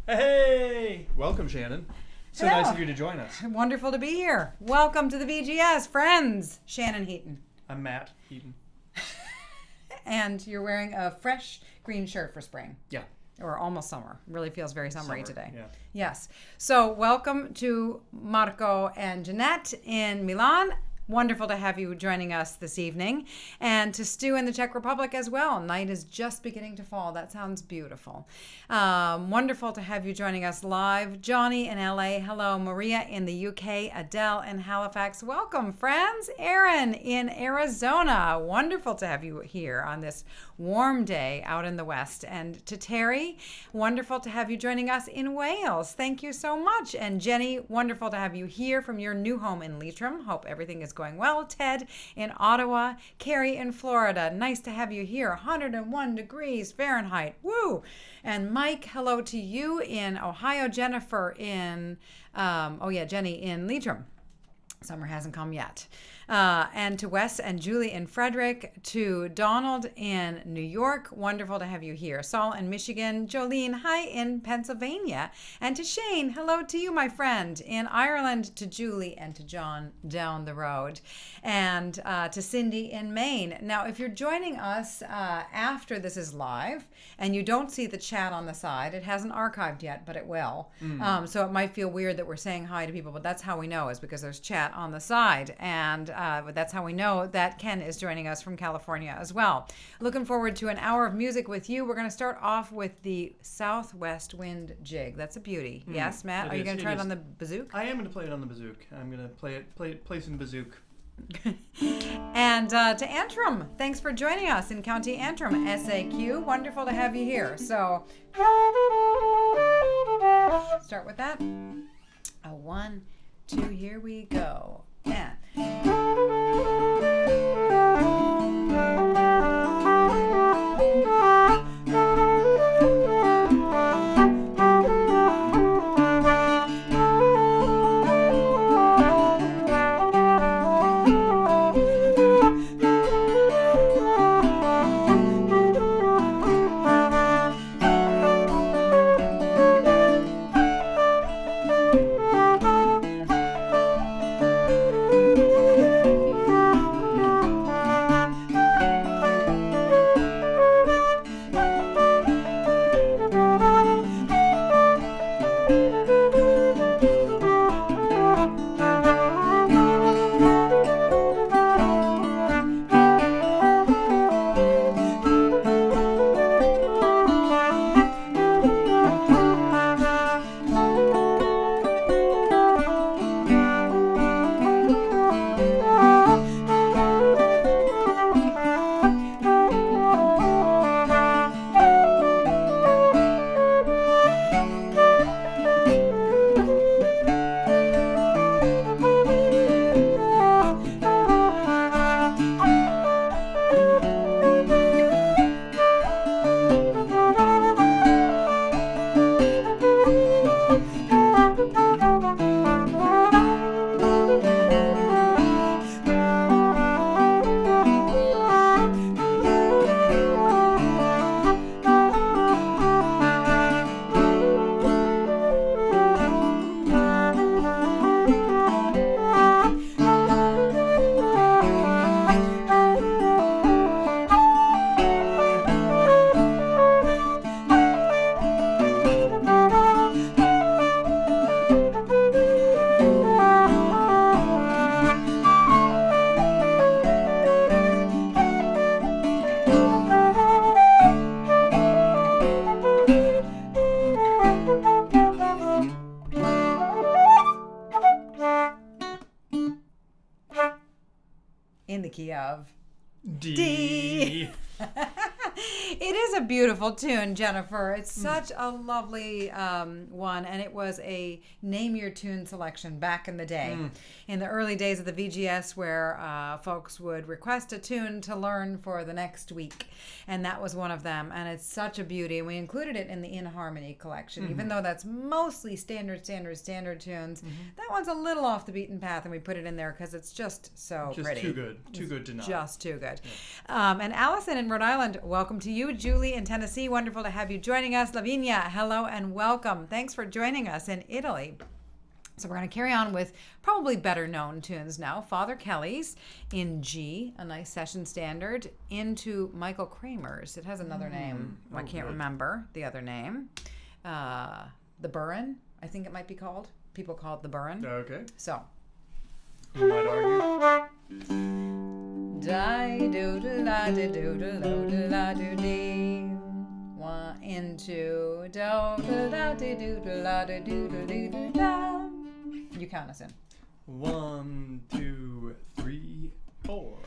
Hey! Welcome, Shannon. So Hello. nice of you to join us. Wonderful to be here. Welcome to the VGS, friends. Shannon Heaton. I'm Matt Heaton. And you're wearing a fresh green shirt for spring. Yeah. Or almost summer. Really feels very summery today. Yeah. Yes. So welcome to Marco and Jeanette in Milan. Wonderful to have you joining us this evening. And to Stu in the Czech Republic as well. Night is just beginning to fall. That sounds beautiful. Wonderful to have you joining us live. Johnny in LA. Hello. Maria in the UK. Adele in Halifax. Welcome, friends. Aaron in Arizona. Wonderful to have you here on this warm day out in the West. And to Terry, wonderful to have you joining us in Wales. Thank you so much. And Jenny, wonderful to have you here from your new home in Leitrim. Hope everything is going well. Ted in Ottawa. Carrie in Florida. Nice to have you here. 101 degrees Fahrenheit. Woo! And Mike, hello to you in Ohio. Jennifer in, Jenny in Leitrim. Summer hasn't come yet. And to Wes and Julie in Frederick, to Donald in New York, wonderful to have you here. Saul in Michigan, Jolene, hi in Pennsylvania, and to Shane, hello to you, my friend, in Ireland, to Julie and to John down the road, and to Cindy in Maine. Now, if you're joining us after this is live, and you don't see the chat on the side, it hasn't archived yet, but it will. So it might feel weird that we're saying hi to people, but that's how we know, is because there's chat on the side, and but that's how we know that Ken is joining us from California as well. Looking forward to an hour of music with you. We're going to start off with the Southwest Wind Jig. That's a beauty. Yes, Matt? Are you going to try it on the bazooka? I am going to play it on the bazooka. I'm going to play some bazooka. And to Antrim, thanks for joining us in County Antrim, SAQ. Wonderful to have you here. So, start with that. 1, 2, here we go. And in the key of D. It is a beautiful tune, Jennifer. It's such a lovely one, and it was a Name Your Tune selection back in the day, in the early days of the VGS, where folks would request a tune to learn for the next week, and that was one of them, and it's such a beauty, and we included it in the In Harmony collection, even though that's mostly standard tunes. That one's a little off the beaten path, and we put it in there because it's just so pretty. Too good to not. Just too good. Yeah. And Allison in Rhode Island, welcome to you. Julie in Tennessee, wonderful to have you joining us. Lavinia, hello and welcome. Thanks for joining us in Italy. So we're going to carry on with probably better known tunes now. Father Kelly's in G, a nice session standard, into Michael Kramer's. It has another name. I can't remember the other name. The Burren, I think it might be called. People call it the Burren. Okay. So. Who might argue? Di-do-do-la-di-do-do-lo-do-la-do-dee. One into do-do-la-di-do-do-la-di-do-do-do-do-da. You count us in. 1, 2, 3, 4.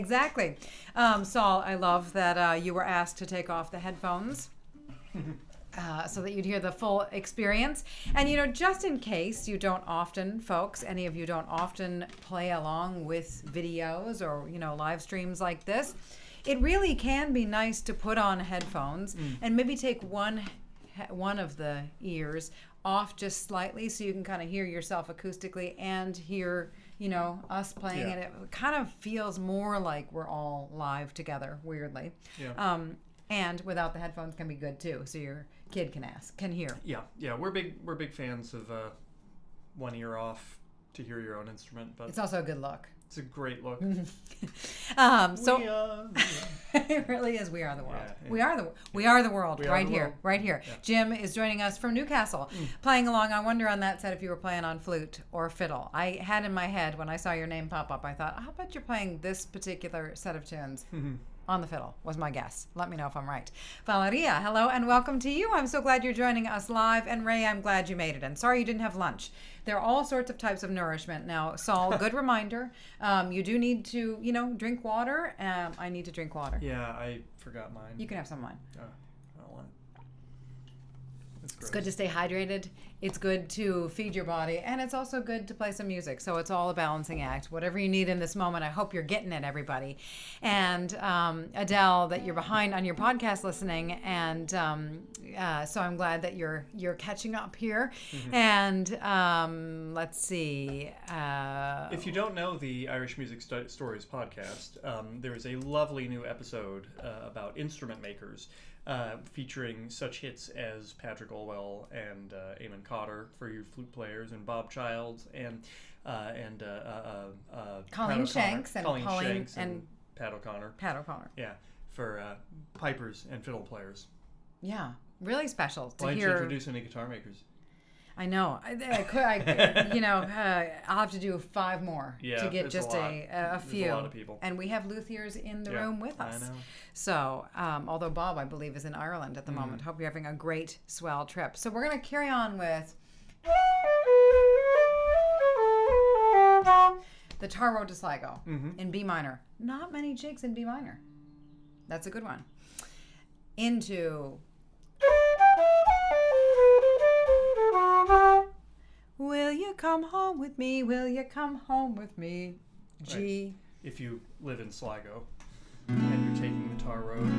exactly. Saul, I love that you were asked to take off the headphones. So that you'd hear the full experience. And, just in case you don't often, folks, any of you don't often play along with videos or, live streams like this, it really can be nice to put on headphones and maybe take one of the ears off just slightly so you can kind of hear yourself acoustically and hear, us playing. And it kind of feels more like we're all live together, weirdly. Yeah. And without the headphones can be good too, so your kid can hear. Yeah. We're big fans of one ear off to hear your own instrument, but it's also a good look. It's a great look. It really is. We are the world. Yeah. We are the world. Right here. Yeah. Jim is joining us from Newcastle, playing along. I wonder on that set if you were playing on flute or fiddle. I had in my head when I saw your name pop up, I thought, I'll bet you're playing this particular set of tunes. On the fiddle was my guess. Let me know if I'm right. Valeria, hello and welcome to you. I'm so glad you're joining us live. And Ray, I'm glad you made it. And sorry you didn't have lunch. There are all sorts of types of nourishment. Now, Saul, good reminder. You do need to, drink water. I need to drink water. Yeah, I forgot mine. You can have some of mine. I don't want it. It's good to stay hydrated. It's good to feed your body, and it's also good to play some music. So it's all a balancing act. Whatever you need in this moment, I hope you're getting it, everybody. And Adele, that you're behind on your podcast listening, and so I'm glad that you're catching up here. And let's see. If you don't know the Irish Music Stories podcast, there is a lovely new episode about instrument makers. Featuring such hits as Patrick Olwell and Eamon Cotter for your flute players, and Bob Childs and Colleen Shanks and Pat O'Connor. Yeah, for pipers and fiddle players. Yeah, really special to Why hear. Why don't you introduce any guitar makers? I know. I'll have to do 5 more to get just a few. There's a lot of people. And we have luthiers in the room with us. I know. So, although Bob, I believe, is in Ireland at the moment. Hope you're having a great, swell trip. So we're going to carry on with the Tar Road to Sligo in B minor. Not many jigs in B minor. That's a good one. Into Will you come home with me? Will you come home with me? G. Right. If you live in Sligo and you're taking the tar road,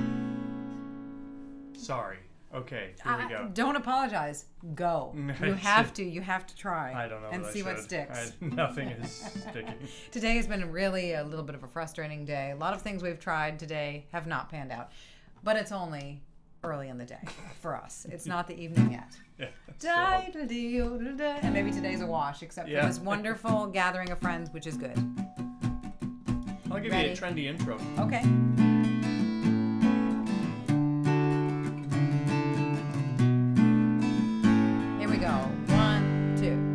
sorry. Okay, here we go. Don't apologize. Go. You have to. You have to try. I don't know. And see what sticks. Nothing is sticking. Today has been really a little bit of a frustrating day. A lot of things we've tried today have not panned out, but it's only early in the day for us. It's not the evening yet. And maybe today's a wash, except for this wonderful gathering of friends, which is good. I'll give you a trendy intro. Okay. Here we go. 1, 2.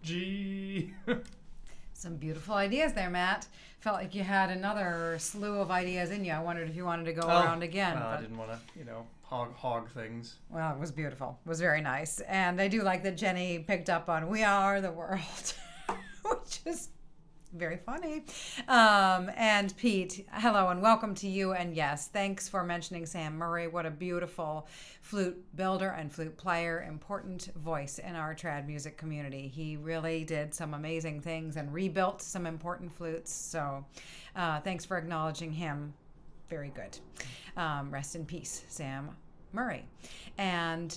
G. Some beautiful ideas there, Matt. Felt like you had another slew of ideas in you. I wondered if you wanted to go around again. Well, I didn't want to, hog things. Well, it was beautiful. It was very nice. And I do like that Jenny picked up on "We Are the World," which is very funny. And Pete, hello and welcome to you. And yes, thanks for mentioning Sam Murray. What a beautiful flute builder and flute player, important voice in our trad music community. He really did some amazing things and rebuilt some important flutes. So thanks for acknowledging him. Very good. Rest in peace, Sam Murray. And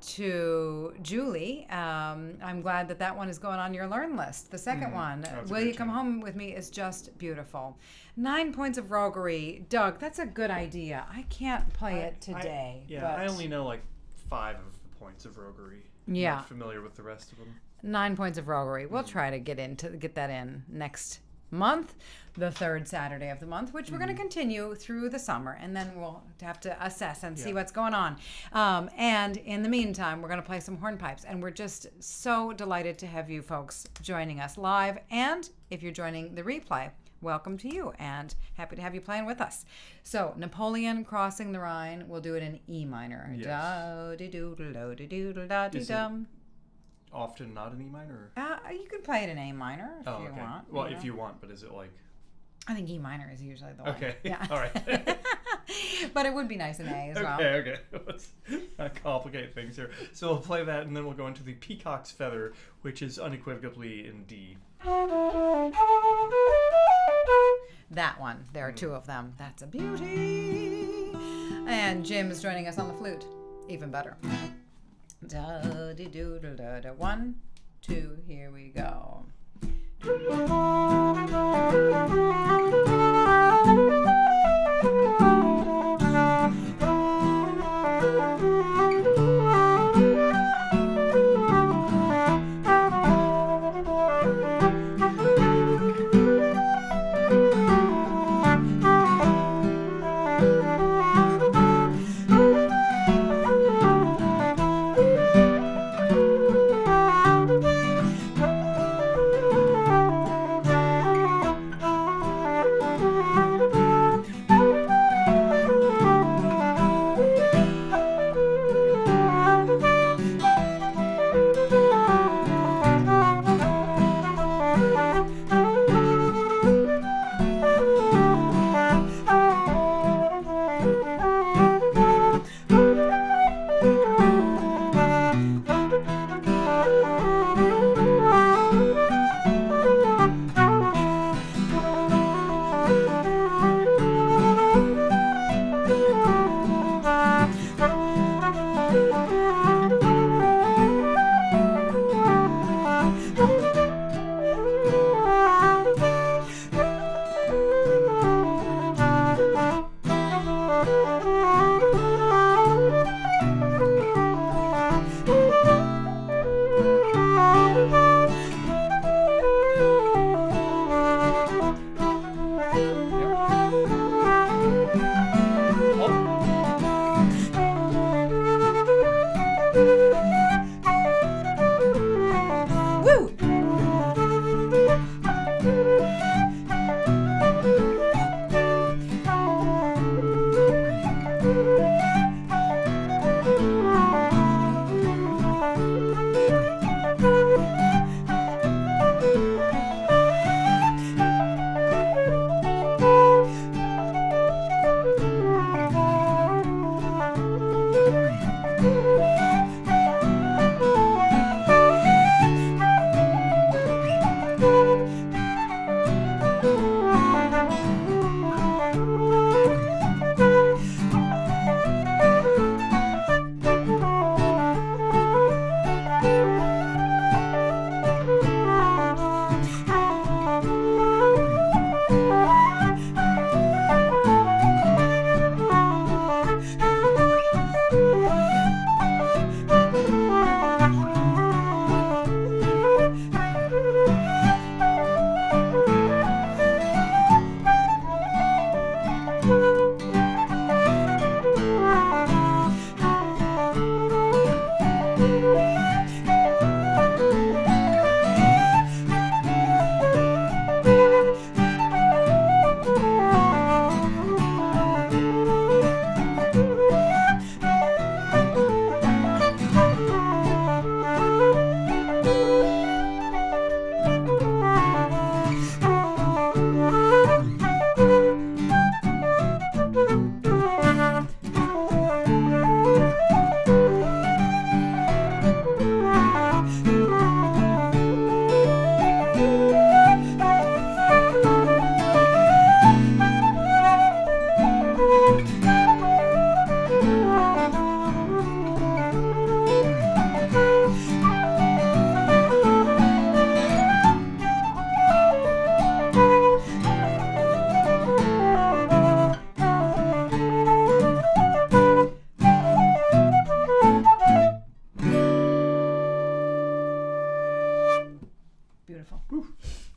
to Julie, I'm glad that one is going on your learn list. The second one, Will You Come Home With Me, is just beautiful. 9 points of roguery. Doug, that's a good idea. I can't play it today. I only know like 5 of the points of roguery. Yeah. I'm not familiar with the rest of them. 9 points of roguery. We'll try to get that in next month, the third Saturday of the month, which we're going to continue through the summer, and then we'll have to assess and see what's going on. And in the meantime, we're going to play some hornpipes, and we're just so delighted to have you folks joining us live. And if you're joining the replay, welcome to you, and happy to have you playing with us. So, Napoleon crossing the Rhine, we'll do it in E minor. Yes. Often not in E minor? You can play it in A minor if you want. Well, if you want, but is it like... I think E minor is usually the one. Okay. Yeah. All right. But it would be nice in A as well. Okay. Let's not complicate things here. So we'll play that, and then we'll go into the Peacock's Feather, which is unequivocally in D. That one. There are 2 of them. That's a beauty. And Jim is joining us on the flute. Even better. Da dee doo da da da. 1, 2, here we go.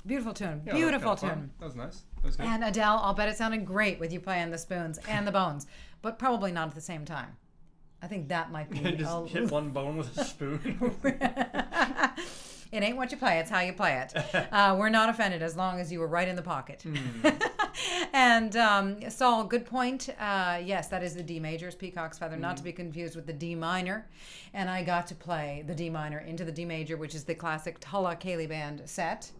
Beautiful tune. Yeah, Beautiful that was kinda tune. fun. That was nice. That was good. And Adele, I'll bet it sounded great with you playing the spoons and the bones, but probably not at the same time. I think that might be... Just hit one bone with a spoon. It ain't what you play, it's how you play it. We're not offended as long as you were right in the pocket. And Saul, good point. Yes, that is the D major's Peacock's Feather, not to be confused with the D minor. And I got to play the D minor into the D major, which is the classic Tulla Ceilidh Band set,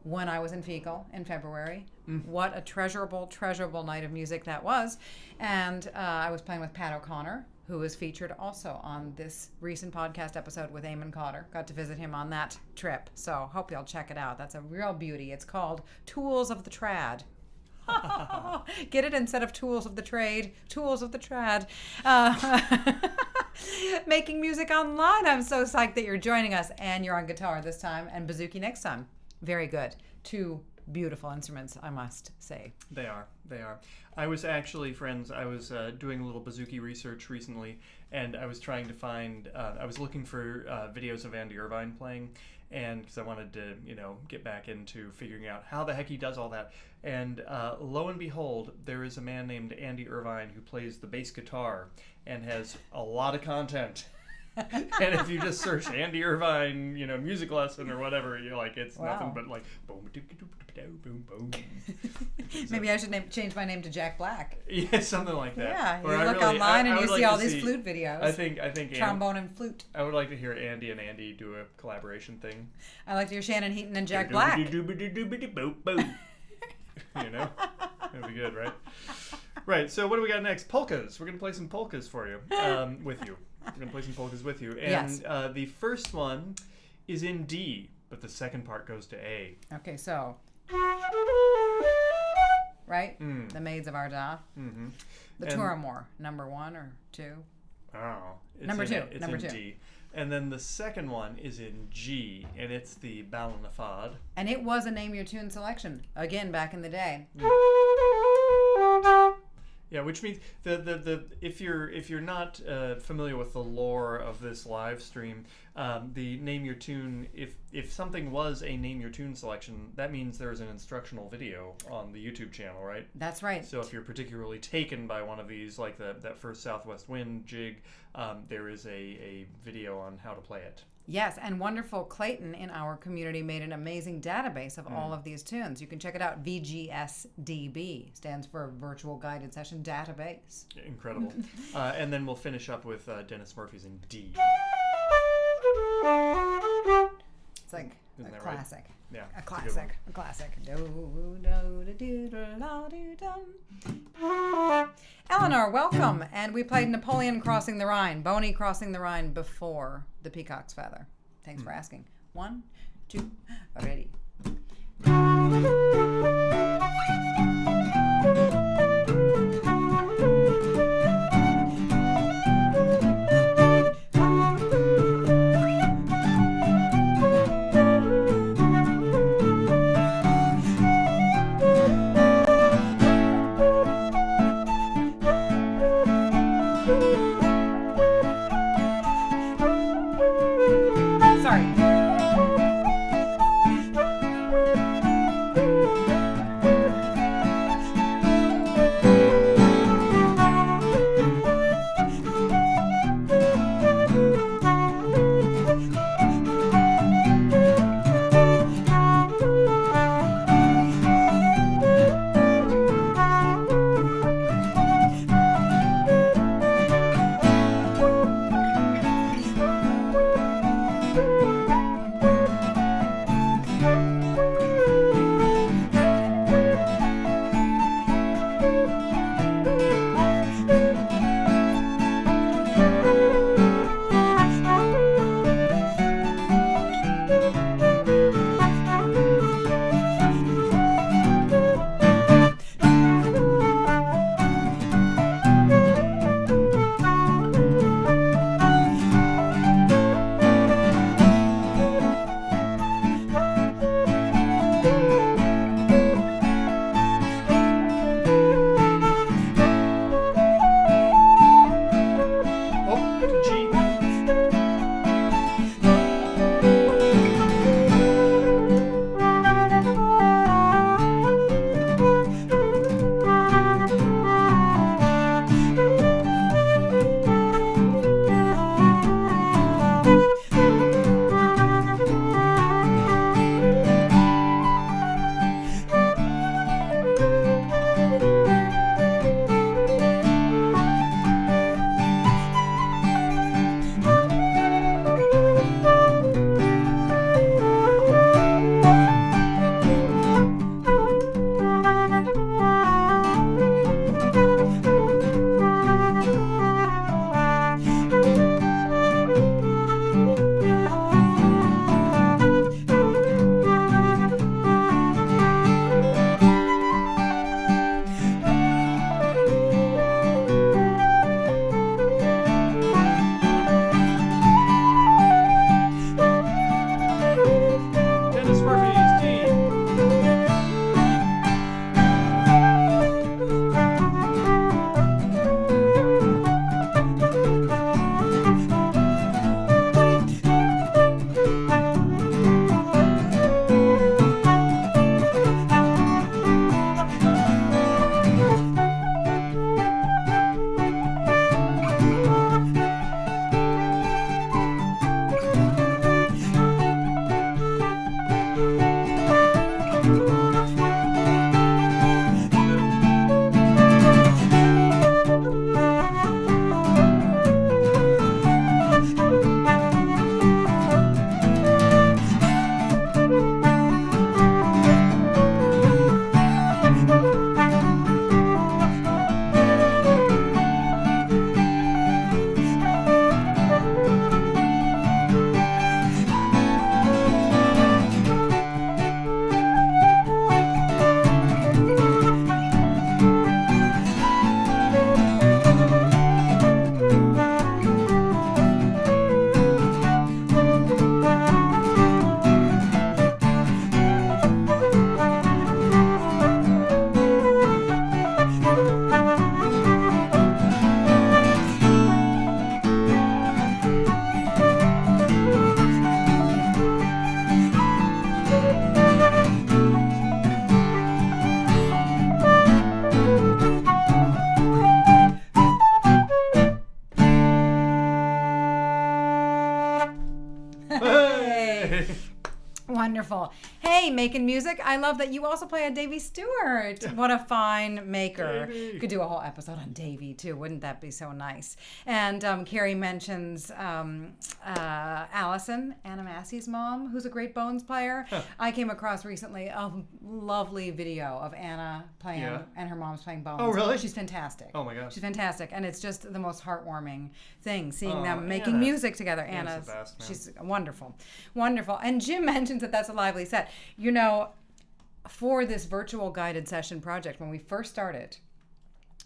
when I was in Fecal in February. What a treasurable night of music that was. And I was playing with Pat O'Connor, who was featured also on this recent podcast episode with Eamon Cotter. Got to visit him on that trip. So hope y'all check it out. That's a real beauty. It's called Tools of the Trad. Get it? Instead of Tools of the Trade, Tools of the Trad. Making music online. I'm so psyched that you're joining us, and you're on guitar this time and bouzouki next time. Very good. Two beautiful instruments, I must say. They are. I was actually, friends, I was doing a little bouzouki research recently, and I was trying to find, I was looking for videos of Andy Irvine playing, and because I wanted to, get back into figuring out how the heck he does all that. And lo and behold, there is a man named Andy Irvine who plays the bass guitar and has a lot of content. And if you just search Andy Irvine, music lesson or whatever, you're like, it's nothing but like boom, boom, boom. Maybe I should change my name to Jack Black. Yeah, something like that. Yeah, you look online and you see all these flute videos. I think trombone and flute. I would like to hear Andy and Andy do a collaboration thing. I like to hear Shannon Heaton and Jack Black. That'd be good, right? Right. So what do we got next? Polkas. We're gonna play some polkas for you, with you. We're going to play some polkas with you. And yes. The first one is in D, but the second part goes to A. Okay, so. Right? The Maids of Ardagh. Mm-hmm. The Tooramore, number 1 or 2? Oh. Number 2. It's number in 2. D. And then the second one is in G, and it's the Ballinafad. And it was a Name Your Tune selection, again, back in the day. Yeah, which means if you're not familiar with the lore of this live stream, the Name Your Tune, if something was a Name Your Tune selection, that means there's an instructional video on the YouTube channel, right? That's right. So if you're particularly taken by one of these, like that first Southwest Wind jig, there is a video on how to play it. Yes, and wonderful Clayton in our community made an amazing database of all of these tunes. You can check it out. VGSDB stands for Virtual Guided Session Database. Incredible. And then we'll finish up with Dennis Murphy's in D. It's like Isn't a that classic. Right? Yeah, a classic. A classic. Eleanor, welcome. And we played Napoleon Crossing the Rhine, Boney Crossing the Rhine before the Peacock's Feather. Thanks for asking. 1, 2, ready. Hey, making music. I love that you also play a Davy Stewart. What a fine maker. Davey. You could do a whole episode on Davy, too. Wouldn't that be so nice? And Carrie mentions Allison, Anna Massey's mom, who's a great bones player. I came across recently a lovely video of Anna playing and her mom's playing bones. Oh, really? She's fantastic. Oh, my gosh. She's fantastic. And it's just the most heartwarming thing, seeing them making Anna. music together. Anna's the best, man. She's wonderful. Wonderful. And Jim mentions that that's a lively set. You know, for this virtual guided session project, when we first started,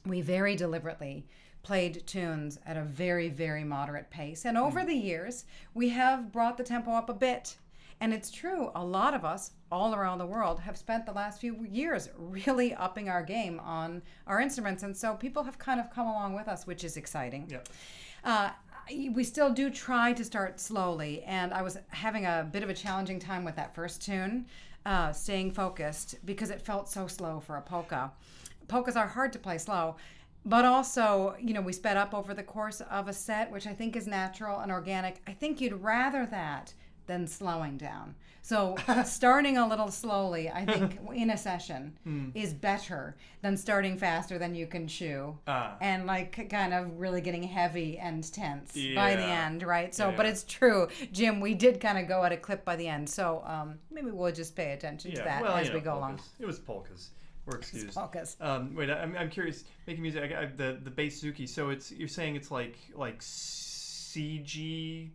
we very deliberately played tunes at a very, very moderate pace. And over the years, we have brought the tempo up a bit. And it's true, a lot of us all around the world have spent the last few years really upping our game on our instruments. And so people have kind of come along with us, which is exciting. Yep. We still do try to start slowly, and I was having a bit of a challenging time with that first tune, staying focused, because it felt so slow for a polka. Polkas are hard to play slow, but also, you know, we sped up over the course of a set, which I think is natural and organic. I think you'd rather that than slowing down. So starting a little slowly, I think, in a session is better than starting faster than you can chew and like kind of really getting heavy and tense by the end, right? So, but it's true, Jim, we did kind of go at a clip by the end. So maybe we'll just pay attention to that as we go along. It was polkas. We're excused. Polkas. Wait, I'm curious. Making music, the bass Zuki. So you're saying it's like CG,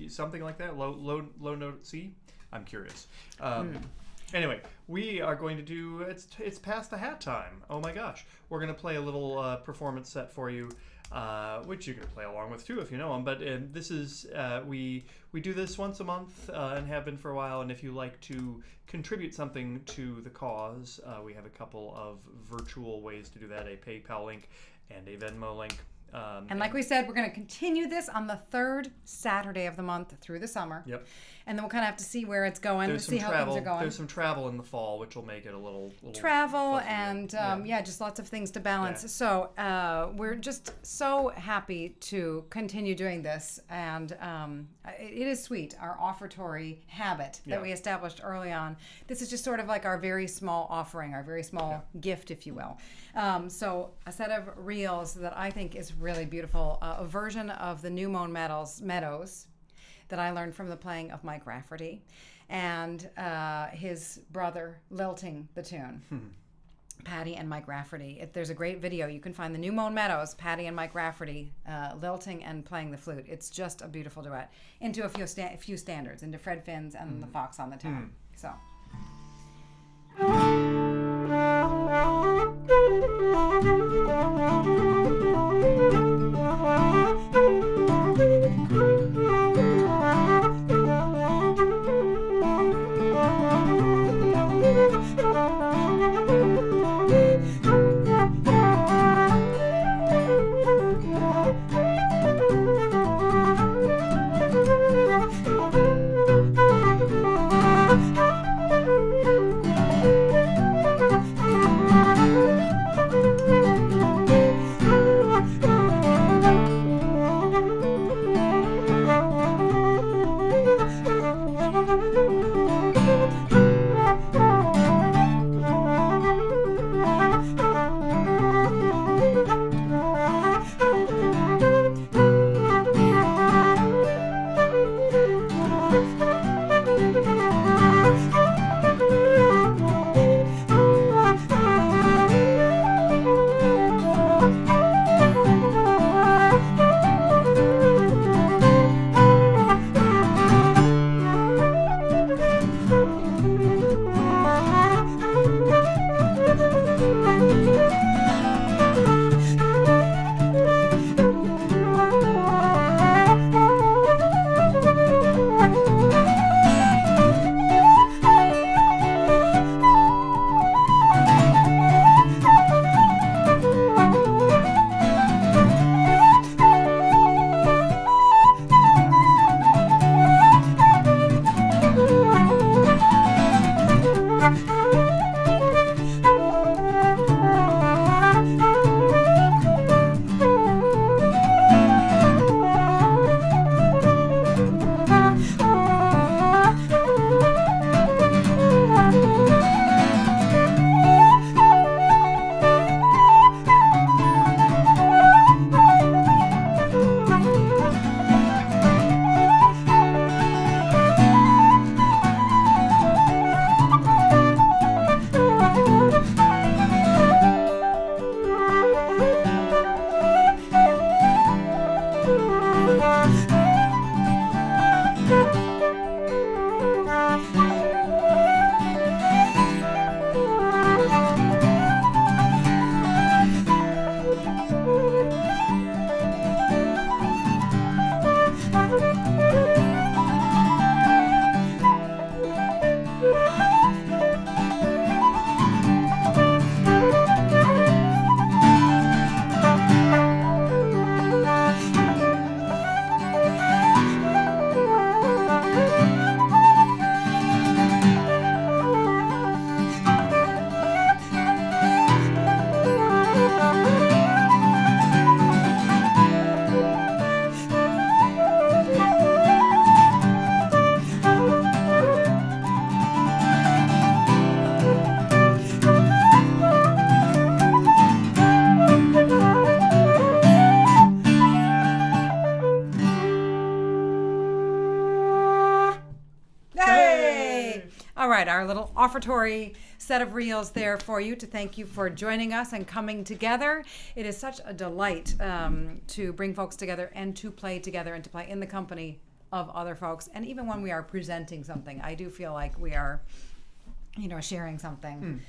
something like that, low note C. I'm curious. Anyway, we are going to do. It's past the hat time. Oh my gosh, we're going to play a little performance set for you, which you can play along with too if you know them. But this is we do this once a month and have been for a while. And if you like to contribute something to the cause, we have a couple of virtual ways to do that: a PayPal link and a Venmo link. And like we said, we're going to continue this on the third Saturday of the month through the summer. Yep. And then we'll kind of have to see where it's going, see how things are going. There's some travel in the fall, which will make it a little travel fuzzier. and just lots of things to balance. Yeah. So we're just so happy to continue doing this, and it is sweet, our offertory habit that we established early on. This is just sort of like our very small offering, our very small gift, if you will. So a set of reels that I think is really beautiful, a version of the new Mown Meadows that I learned from the playing of Mike Rafferty and his brother lilting the tune. Patty and Mike Rafferty. There's a great video. You can find the new Mown Meadows, Patty and Mike Rafferty lilting and playing the flute. It's just a beautiful duet into a few standards, into Fred Finn's and the Fox on the Town. So. All right, our little offertory set of reels there for you to thank you for joining us and coming together. It is such a delight to bring folks together and to play together and to play in the company of other folks. And even when we are presenting something, I do feel like we are, sharing something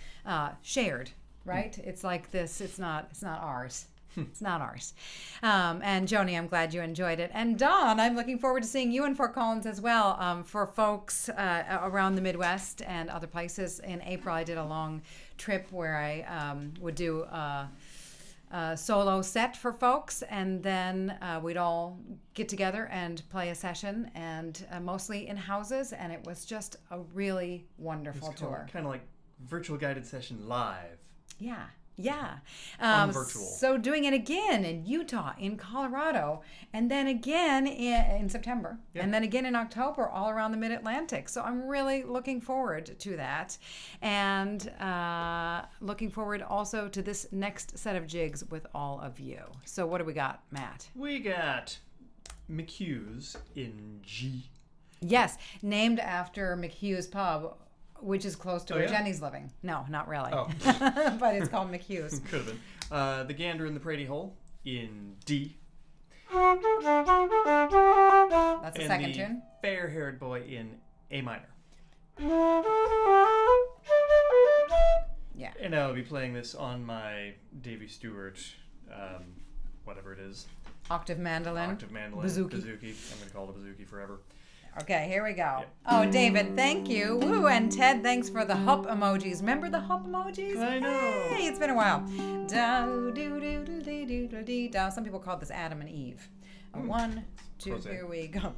shared, right? It's like this. It's not ours. It's not ours. And Joni, I'm glad you enjoyed it. And Dawn, I'm looking forward to seeing you in Fort Collins as well. For folks around the Midwest and other places, in April I did a long trip where I would do a solo set for folks, and then we'd all get together and play a session, and mostly in houses, and it was just a really wonderful tour. Kind of like virtual guided session live. Yeah. On virtual. So doing it again in Utah, in Colorado, and then again in September, and then again in October, all around the Mid-Atlantic. So I'm really looking forward to that, and looking forward also to this next set of jigs with all of you. So what do we got, Matt? We got McHugh's in G. Yes, named after McHugh's Pub, which is close to where Jenny's living. No, not really. Oh. But it's called McHugh's. Could have been. The Gander in the Pratie Hole in D. That's the second tune. Fair-Haired Boy in A minor. Yeah. And I'll be playing this on my Davy Stewart, whatever it is. Octave mandolin. Bouzouki. I'm going to call it a bouzouki forever. Okay, here we go. Yep. Oh, David, thank you. Woo, and Ted, thanks for the hup emojis. Remember the hup emojis? I know. Hey, it's been a while. Da, do, do, do, do, do, do, do, da. Some people call this Adam and Eve. 1, 2, here we go.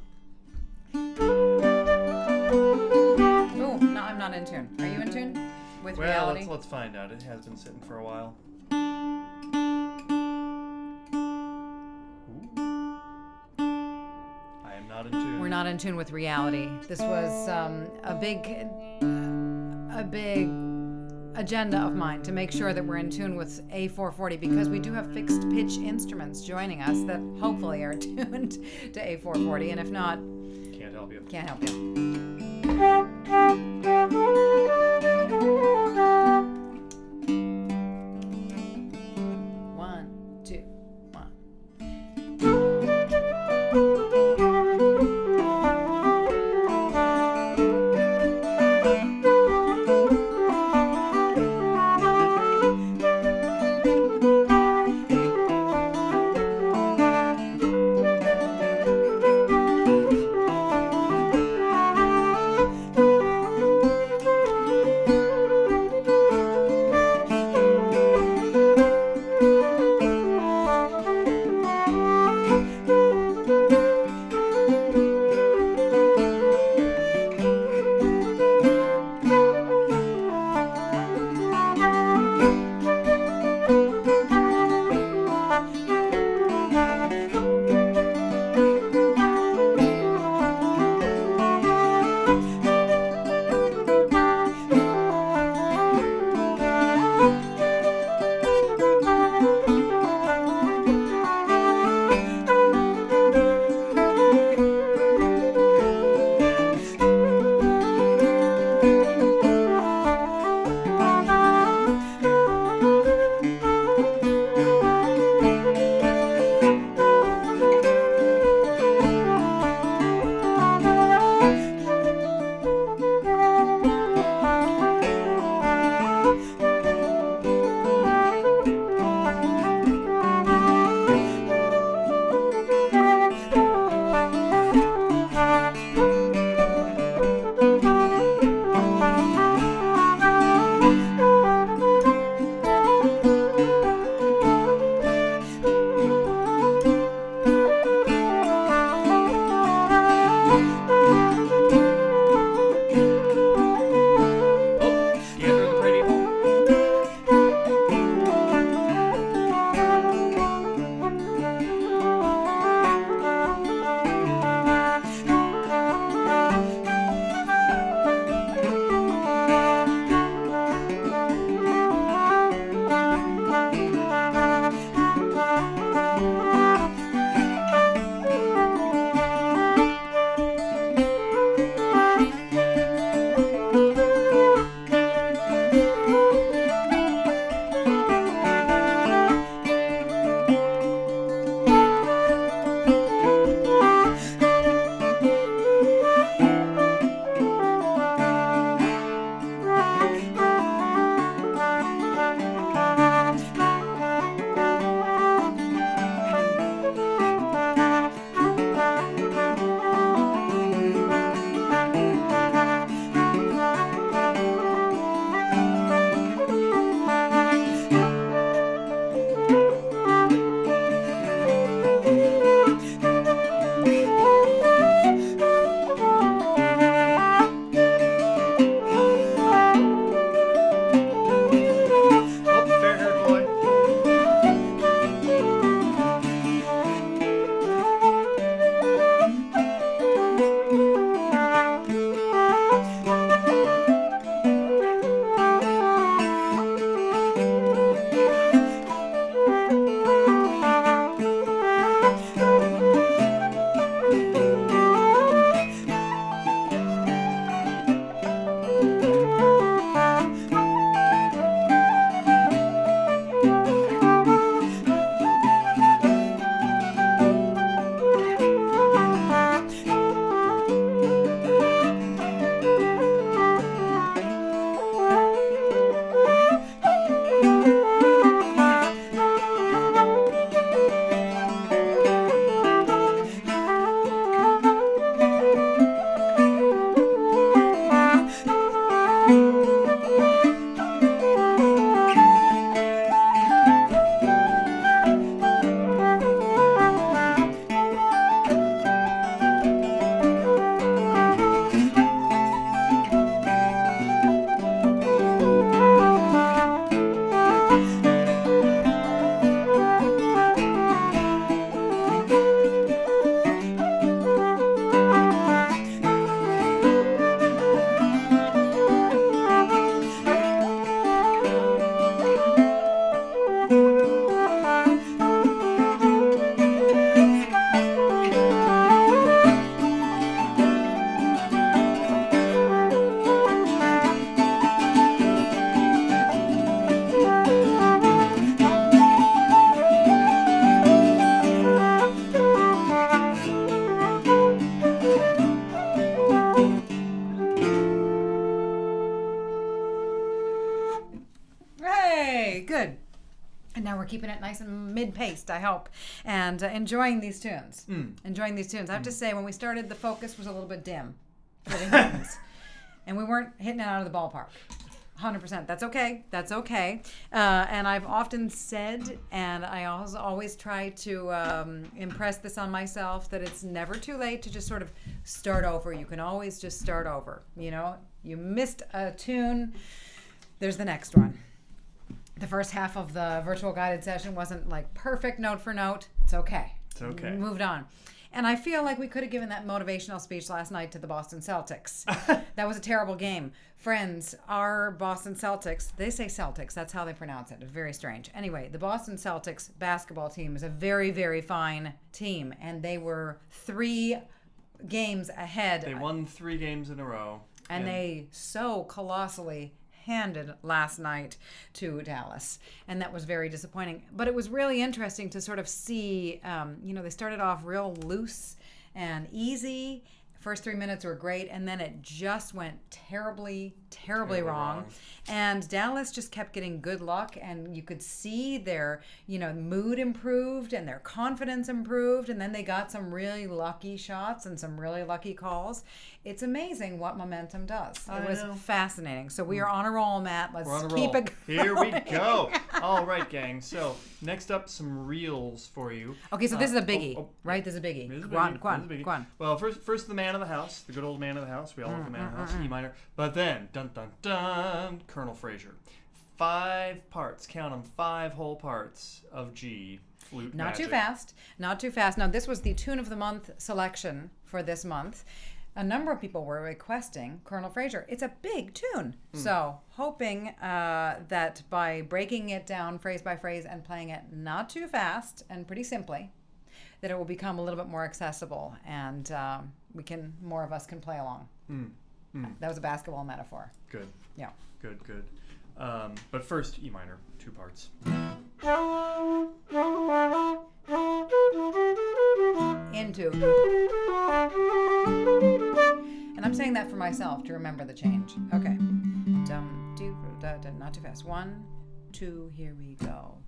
Oh, no, I'm not in tune. Are you in tune with reality? Well, let's find out. It has been sitting for a while. We're not in tune with reality. This was a big agenda of mine to make sure that we're in tune with A440, because we do have fixed pitch instruments joining us that hopefully are tuned to A440, and if not, can't help you. Can't help you. And now we're keeping it nice and mid-paced, I hope, and enjoying these tunes. Enjoying these tunes. I have to say, when we started, the focus was a little bit dim for the hymns, and we weren't hitting it out of the ballpark. 100%. That's okay. That's okay. And I've often said, and I always try to impress this on myself, that it's never too late to just sort of start over. You can always just start over. You know, you missed a tune, there's the next one. The first half of the virtual guided session wasn't like perfect note for note. It's okay. It's okay. We moved on. And I feel like we could have given that motivational speech last night to the Boston Celtics. That was a terrible game. Friends, our Boston Celtics, they say Celtics. That's how they pronounce it. It's very strange. Anyway, the Boston Celtics basketball team is a very, very fine team. And they were 3 games ahead. They won 3 games in a row. And they so colossally handed last night to Dallas, and that was very disappointing. But it was really interesting to sort of see, they started off real loose and easy. First 3 minutes were great, and then it just went terribly wrong. And Dallas just kept getting good luck, and you could see their, mood improved and their confidence improved, and then they got some really lucky shots and some really lucky calls. It's amazing what momentum does. It was fascinating. So we are on a roll, Matt. Let's keep it going. Here we go. All right, gang. So next up, some reels for you. Okay, so this is a biggie, right? This is a biggie. Go on. Well, first the man of the house, the good old man of the house. We all love the man of the house, E minor. But then, dun dun dun, Colonel Fraser. 5 parts, count them, 5 whole parts of G. Flute Not magic. Not too fast. Now, this was the Tune of the Month selection for this month. A number of people were requesting Colonel Fraser. It's a big tune. So hoping that by breaking it down phrase by phrase and playing it not too fast and pretty simply, that it will become a little bit more accessible, and more of us can play along. That was a basketball metaphor. Good. Yeah. Good. But first, E minor, 2 parts. Into. And I'm saying that for myself to remember the change. Okay. Dum, do, da, da, not too fast. 1, 2, here we go.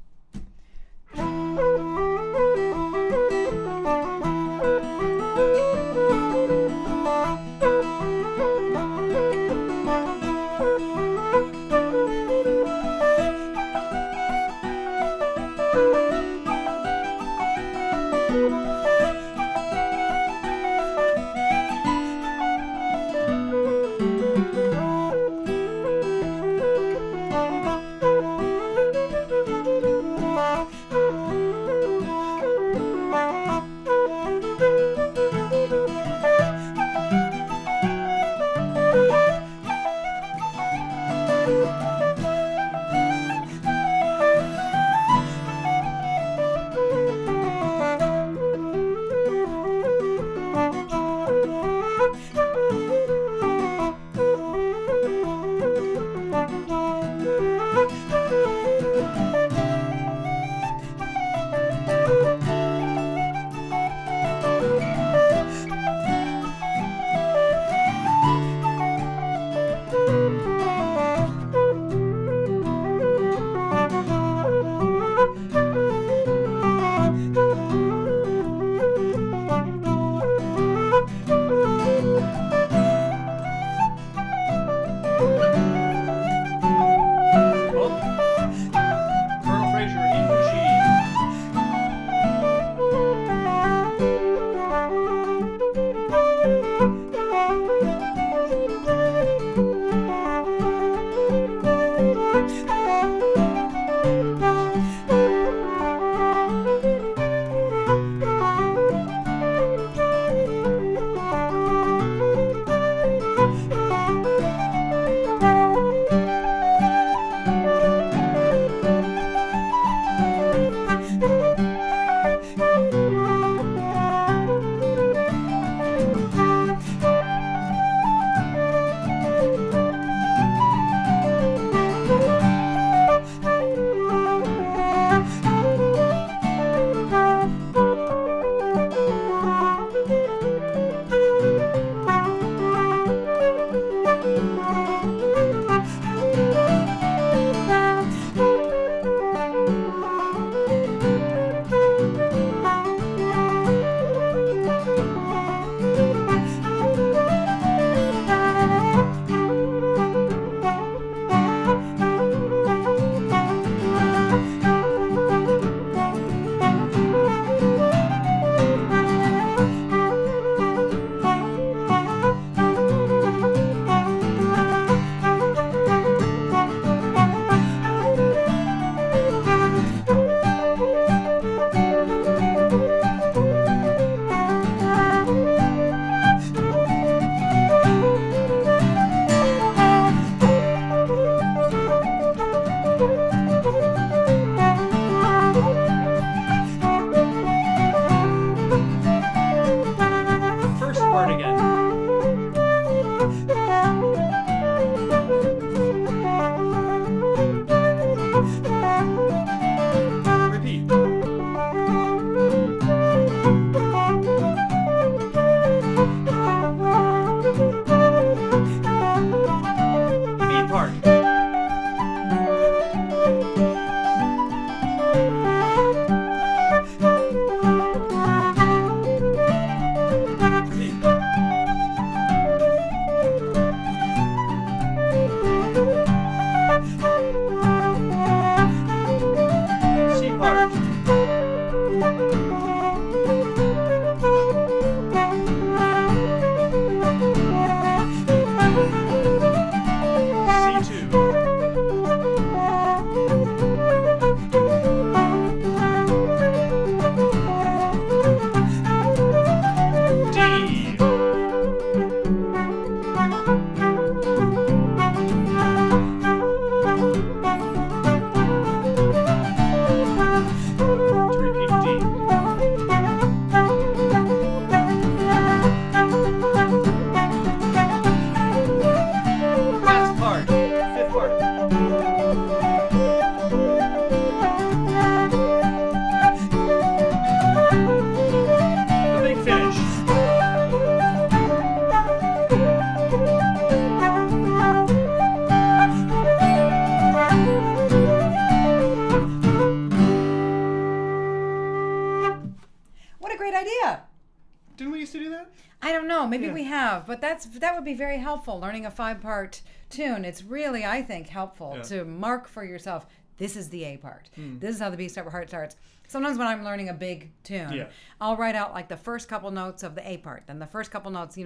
Maybe we have, but that would be very helpful. Learning a 5-part tune, it's really, I think, helpful to mark for yourself. This is the A part. This is how the B part starts. Sometimes when I'm learning a big tune, I'll write out like the first couple notes of the A part, then the first couple notes,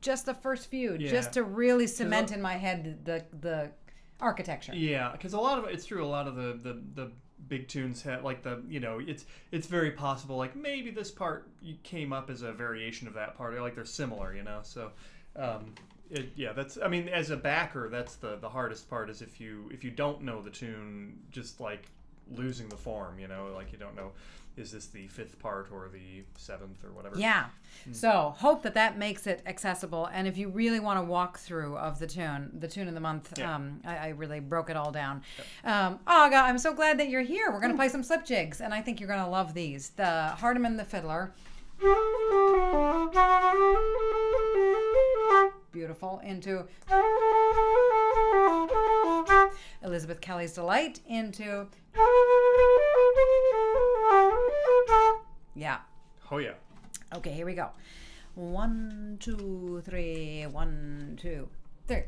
just the first few, just to really cement in my head the architecture. Yeah, because a lot of it's true. A lot of the big tunes have like it's very possible like maybe this part came up as a variation of that part, like they're similar, So. That's. I mean, as a backer, that's the hardest part. Is if you don't know the tune, just like losing the form. Like you don't know, is this the 5th part or the 7th or whatever. Yeah. So hope that makes it accessible. And if you really want a walkthrough of the tune of the month, I really broke it all down. Ardagh, I'm so glad that you're here. We're gonna play some slip jigs, and I think you're gonna love these. The Hardiman, the Fiddler. Beautiful. Into Elizabeth Kelly's Delight. Into Oh yeah. Okay, here we go. 1, 2, 3. 1, 2, 3.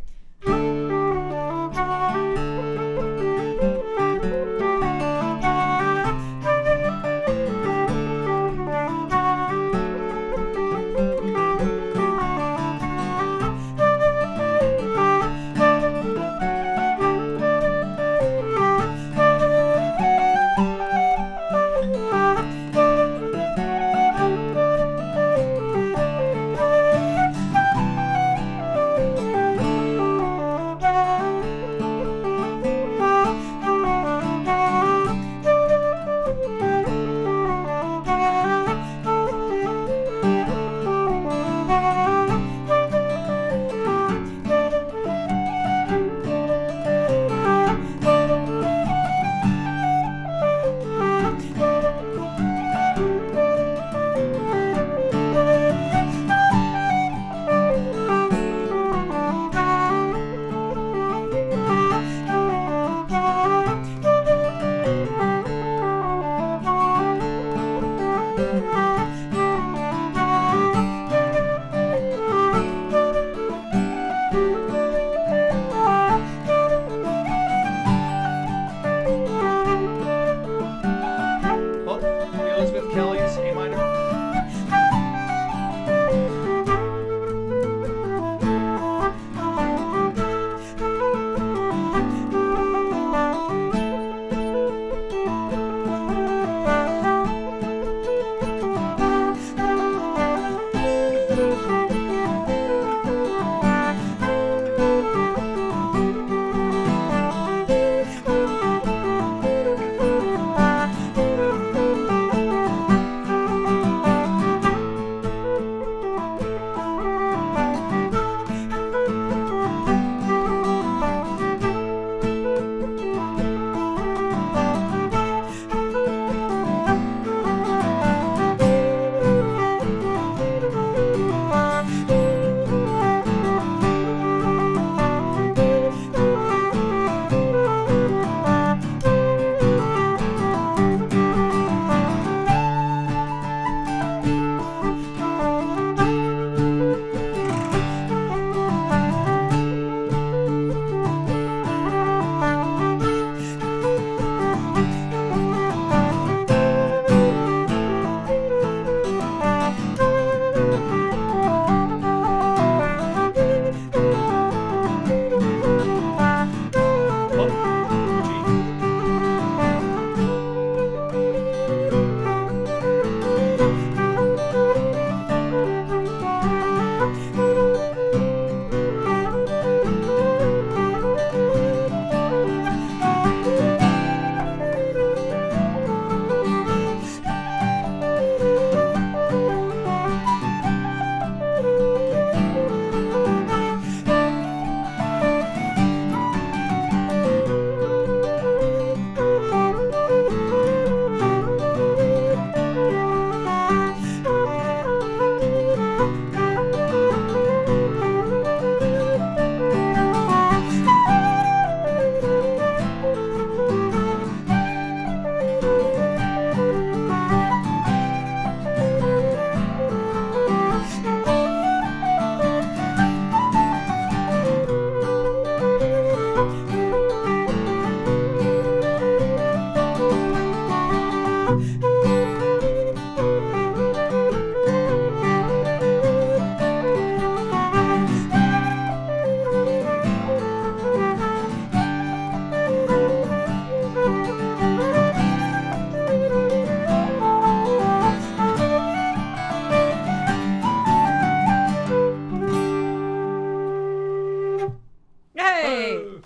Hey! Oh.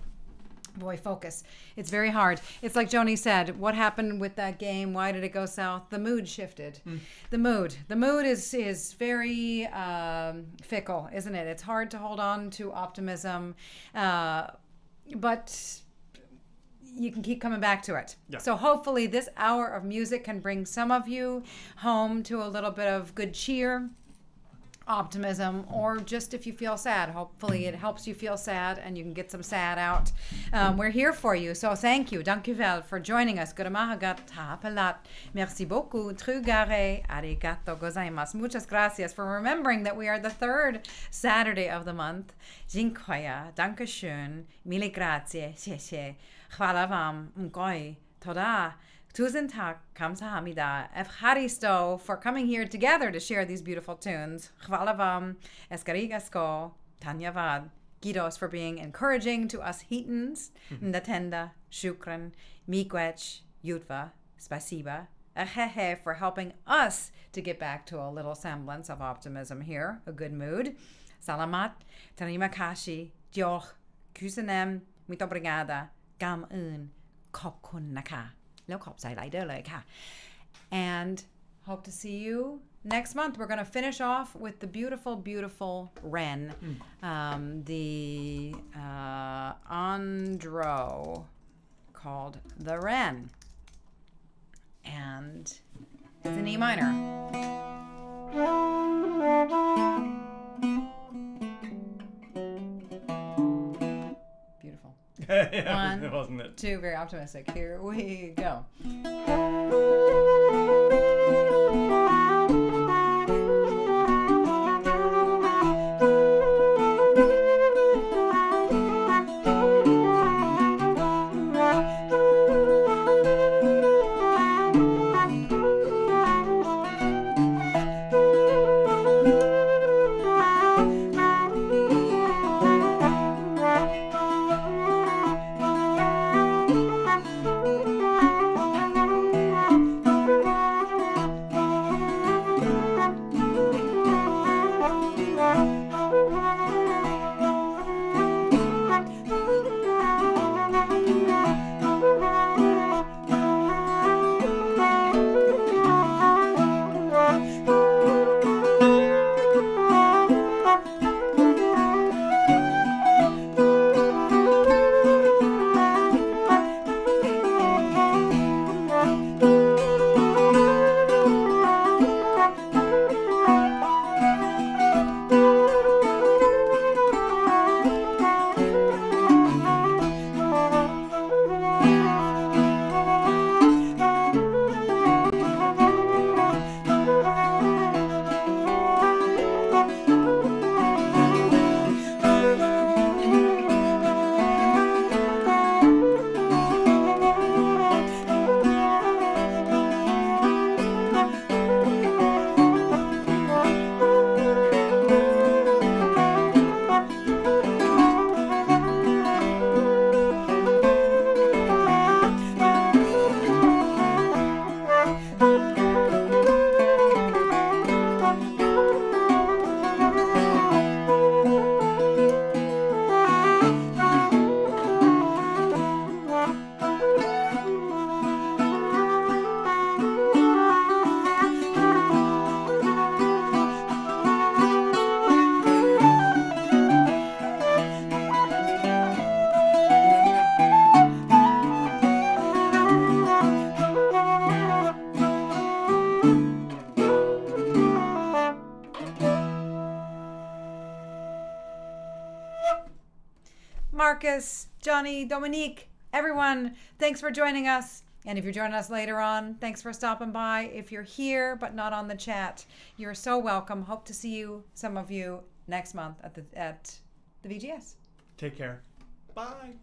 Boy, focus. It's very hard. It's like Joni said, what happened with that game? Why did it go south? The mood shifted. The mood is very fickle, isn't it? It's hard to hold on to optimism, but you can keep coming back to it. Yeah. So hopefully this hour of music can bring some of you home to a little bit of good cheer, optimism, or just if you feel sad, hopefully it helps you feel sad and you can get some sad out. We're here for you, so thank you. Dank u wel for joining us. Guramahagat hapelat. Merci beaucoup. Trugare arigato gozaimasu. Muchas gracias for remembering that we are the third Saturday of the month. Dziękuję. Danke schön. Mille grazie. Xie. Chwala wam. Mkoi. Toda. Tusen tak, kamsahamnida. Evcharisto for coming here together to share these beautiful tunes. Chwala vam, eskarigasko, tanyavad. Gidos for being encouraging to us Heatons. Ndatenda, shukran, miigwech, yutva, spasiba. Ahehe for helping us to get back to a little semblance of optimism here, a good mood. Salamat, terima kasih, dioch, kusanem, muito obrigada, gam un, khobkun naka. แล้วขอบใจหลายเด้อเลยค่ะ and hope to see you next month. We're going to finish off with the beautiful Wren, the andro called the Wren, and it's in E minor. Yeah, One, wasn't it? two, very optimistic. Here we go. Marcus, Johnny, Dominique, everyone, thanks for joining us. And if you're joining us later on, thanks for stopping by. If you're here but not on the chat, you're so welcome. Hope to see you, some of you, next month at the VGS. Take care. Bye.